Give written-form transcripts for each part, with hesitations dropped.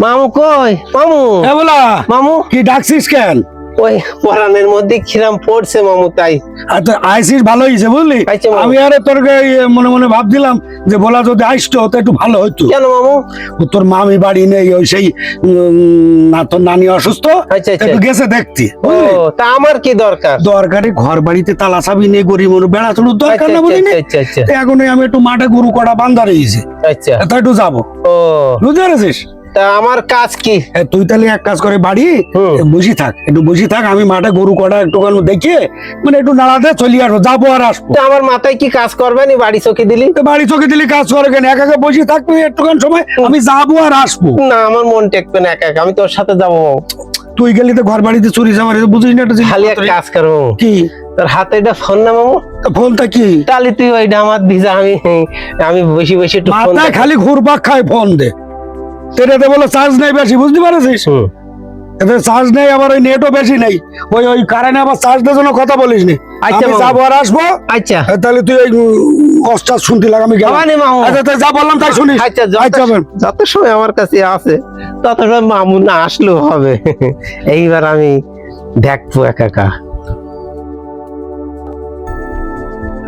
মামু কই? মামু এ বলা মামু কি ডাকছিস কেন? ওই পরানের মধ্যে খিরাম পড়ছে মামু, তাই আচ্ছা আইসিস ভালো হয়েছে বুঝলি। আচ্ছা, মামু। আমি আরে তোর মনে মনে ভাবছিলাম যে বলা যদি আসতো তো একটু ভালো হইতো। কেন মামু? ও তোর মামি বাড়ি নেই, ওই সেই না তোর নানি অসুস্থ, আচ্ছা, আচ্ছা। একটু গেছে দেখতে ও তা আমার কি দরকার? দরকারি ঘর বাড়িতে তালা চাবি নেই, গরিব মানুষ বেড়া চলুর দরকার আচ্ছা, না বুঝলি না? আচ্ছা, আচ্ছা, তো এখন আমি একটু মাঠে গরু কটা বান্ধা রয়েছে, আচ্ছা। তা একটু যাবো, ও বুঝতে পেরেছিস? তা আমার কাজ কি? তুই তাহলে এক কাজ করে বাড়ি বসে থাক, একটু বসে থাক, আমি মাঠে গরু কটা একটুখানি দেখে মানে একটু নাড়াতে চলে আসবো, যাবো আর আসবো। তা আমার মাথায় কি কাজ করবে নি? বাড়ি চকি দিলি? তো বাড়ি চোখে দিলি কাজ করে কেন? একা একা বসে থাকবি একটুখানি সময়, আমি যাবো আর আসবো। না আমার মন টেকবে না একা একা, আমি তোর সাথে যাবো। তুই গেলি তো ঘর বাড়িতে চুরি চামারি, বুঝিস না একটা জিনিস? খালি এক কাজ করবো, কি? তোর হাতে এটা ফোন না মামু? তা ফোনটা কি? তাহলে তুই ওইটা আমার ভিজা, আমি বসে বসে একটু ফোন মাথায় খালি ঘুরপাক খায় ফোন দে, তেটাতে বলে চার্জ নেই বেশি, বুঝতে পারছিস? এতে চার্জ নেই, আবার ওই নেটও বেশি নেই, ওই ওই কারেন্টে আবার চার্জ দেওয়ার জন্য কথা বলিস নি। আচ্ছা, আমি মামু। যাবো আর আসবো। আচ্ছা তাহলে তুই ওই কষ্টার শুনতে লাগ, আমি গেলাম। আবানি মামু। আচ্ছা তাই যা বললাম তাই শুনিস। আচ্ছা আচ্ছা বেন। যত সময় আমার কাছে আছে তত সময় মামু না আসলেও হবে। এইবার আমি দেখবো একা একা।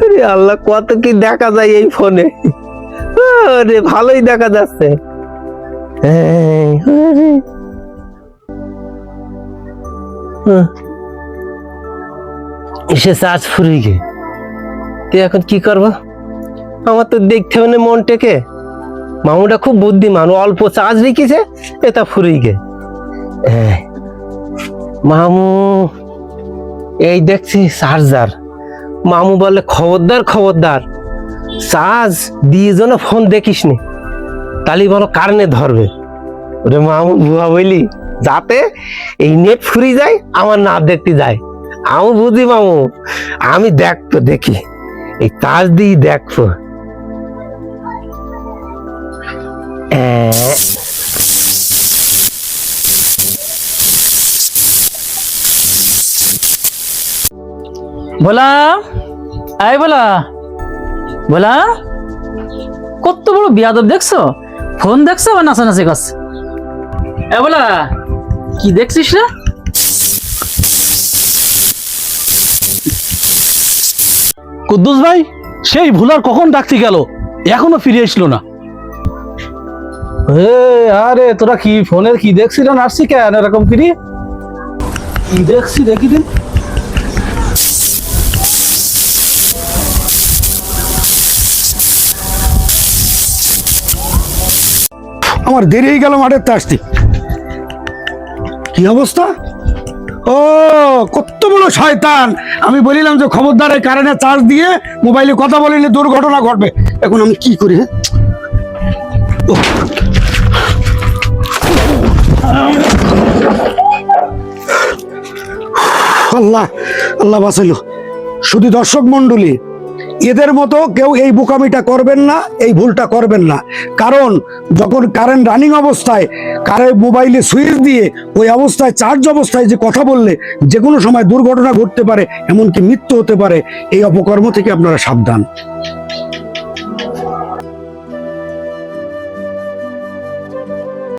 আরে আল্লাহ, কত কি দেখা যায় এই ফোনে! আরে ভালোই দেখা যাচ্ছে। এসে চার্জ ফুরিয়ে গে, তুই এখন কি করবো? আমার তো দেখতে হবে না মন টেকে। মামুটা খুব বুদ্ধিমান, অল্প চার্জ রেখেছে, এটা ফুরিয়ে গে। মামু এই দেখছি চার্জার। মামু বলে খবরদার খবরদার, চার্জ দিয়ে যেন ফোন দেখিস নি, তাহলে বলো কারণে ধরবে। ওরে মামু বুয়া বলি, যাতে এই নেট ফুরিয়ে যায়, আমার না দেখতে যায়। আমি বুঝি মামু, আমি দেখবো, দেখি এই চার্জ দিয়ে দেখবো। বলা আই বলা বলা, কত বড় বিয়াদব দেখছো? ফোন দেখছো বা নাচানাচি করছে? এ বলা, কি দেখছিস রে? কুদ্দুস ভাই, সেই ভুলার কখন ডাকতে গেল, এখনো ফিরে আসলো না। আরে তোরা কি ফোনের কি দেখছিল না, আসছি কেন এরকম ফিরি? কি দেখছি দেখি দিন। আমার দেরি হয়ে গেল মাঠের তে আসতে। কি অবস্থা? ও কত বড় শয়তান! আমি বলিলাম যে খবরদার এই কারেন্টে চার্জ দিয়ে মোবাইলে কথা বলিলে দুর্ঘটনা ঘটবে। এখন আমি কি করি? আল্লাহ আল্লাহ বাঁচাইলো। শুধু দর্শক মন্ডলী, এদের মতো কেউ এই বোকামিটা করবেন না, এই ভুলটা করবেন না। কারণ যখন কারেন্ট রানিং অবস্থায় কারেন্ট মোবাইলে সুইচ দিয়ে ওই অবস্থায় চার্জ অবস্থায় যে কথা বললে যে কোনো সময় দুর্ঘটনা ঘটতে পারে, এমনকি মৃত্যু হতে পারে। এই অপকর্ম থেকে আপনারা সাবধান।